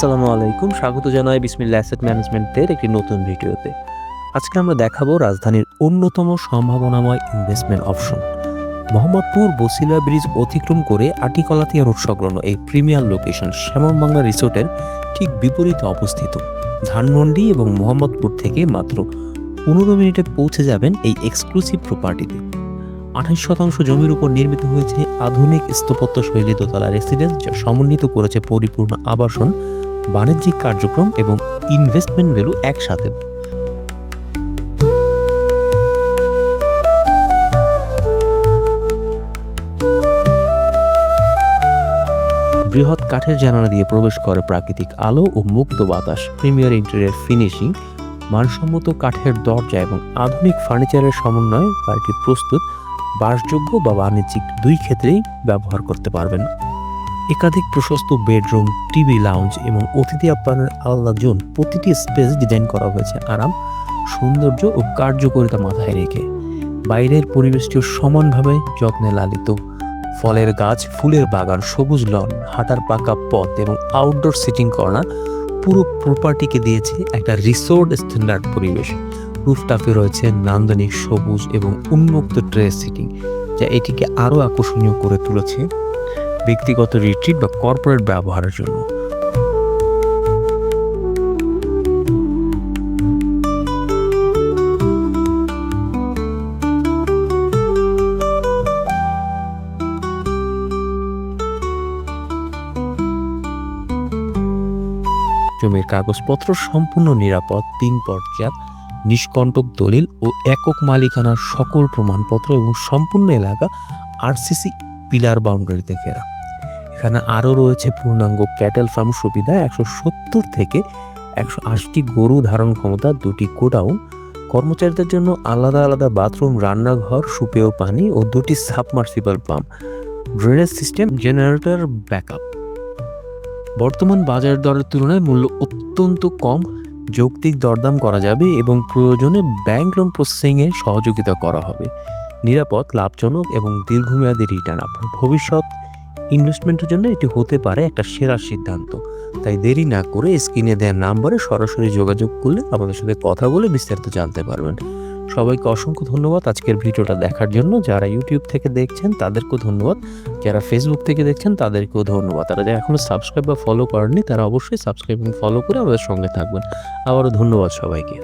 আসসালামু আলাইকুম। স্বাগত জানাই বিসমিল্লাহ অ্যাসেট ম্যানেজমেন্টের একটি নতুন ভিডিওতে। আজকে আমরা দেখাবো রাজধানীর অন্যতম সম্ভাবনাময় investment option. Mohammadpur Basila bridge অতিক্রম করে আটিকলাতিয়া রোড সংলগ্ন এই প্রিমিয়ার লোকেশন শ্যামল রিসোর্টের ঠিক বিপরীতে অবস্থিত। ধানমন্ডি এবং মোহাম্মদপুর থেকে মাত্র 15 মিনিটে পৌঁছে যাবেন এই এক্সক্লুসিভ প্রপার্টিতে। 28% জমির উপর নির্মিত হয়েছে আধুনিক স্থাপত্য শৈলী দোতলা রেসিডেন্স, যা সমন্বিত করেছে পরিপূর্ণ আবাসন, বাণিজ্যিক কার্যক্রম এবং ইনভেস্টমেন্ট ভ্যালু একসাথে। বৃহৎ কাঠের জানালা দিয়ে প্রবেশ করে প্রাকৃতিক আলো ও মুক্ত বাতাস। প্রিমিয়ার ইন্টেরিয়র ফিনিশিং, মানসম্মত কাঠের দরজা এবং আধুনিক ফার্নিচারের সমন্বয়ে বাড়িটি প্রস্তুত বাসযোগ্য বা বাণিজ্যিক দুই ক্ষেত্রেই ব্যবহার করতে পারবেন। একাধিক প্রশস্ত বেডরুম, টিভি লাউঞ্জ এবং অতিথি আপ্যায়নের আলাদা জোন, প্রতিটি স্পেস ডিজাইন করা হয়েছে আরাম, সৌন্দর্য ও কার্যকারিতা মাথায় রেখে। বাইরের পরিবেশটিও সমানভাবে যত্নে লালিত। ফলের গাছ, ফুলের বাগান, সবুজ লন, হাঁটার পাকা পথ এবং আউটডোর সিটিং কর্নার পুরো প্রপার্টিকে দিয়েছে একটা রিসোর্ট স্ট্যান্ডার্ড পরিবেশ। রুফটপে রয়েছে নান্দনিক সবুজ এবং উন্মুক্ত ট্রেস সিটিং, যা এটিকে আরও আকর্ষণীয় করে তুলেছে ব্যক্তিগত রিট্রিট বা কর্পোরেট ব্যবহারের জন্য। জমির কাগজপত্র সম্পূর্ণ নিরাপদ, 3 পর্যায় নিষ্কণ্টক দলিল ও একক মালিকানার সকল প্রমাণপত্র এবং সম্পূর্ণ এলাকা আরসিসি পিলার বাউন্ডারিতে ঘেরা। এখানে আরও রয়েছে পূর্ণাঙ্গ ক্যাটেল ফার্ম সুবিধা, 170 থেকে 180টি গরু ধারণ ক্ষমতা, 2টি গোডাউন, কর্মচারীদের জন্য আলাদা আলাদা বাথরুম, রান্নাঘর, সুপেয় পানি ও 2টি submersible pump, drainage system, generator backup. বর্তমান বাজার দরের তুলনায় মূল্য অত্যন্ত কম, যৌক্তিক দরদাম করা যাবে এবং প্রয়োজনে ব্যাংক লোন প্রসেসিংয়ে সহযোগিতা করা হবে। নিরাপদ, লাভজনক এবং দীর্ঘমেয়াদী রিটার্ন। আপনার ভবিষ্যৎ ইনভেস্টমেন্টের জন্য এটি হতে পারে একটা সেরা সিদ্ধান্ত। তাই দেরি না করে স্ক্রিনে দেওয়া নাম্বারে সরাসরি যোগাযোগ করলে আমাদের সাথে কথা বলে বিস্তারিত জানতে পারবেন। সবাইকে অসংখ্য ধন্যবাদ আজকের ভিডিওটা দেখার জন্য। যারা ইউটিউব থেকে দেখছেন তাদেরকেও ধন্যবাদ, যারা ফেসবুক থেকে দেখছেন তাদেরকেও ধন্যবাদ। তারা যারা এখনও সাবস্ক্রাইব বা ফলো করেননি তারা অবশ্যই সাবস্ক্রাইব এবং ফলো করে আমাদের সঙ্গে থাকবেন। আবারও ধন্যবাদ সবাইকে।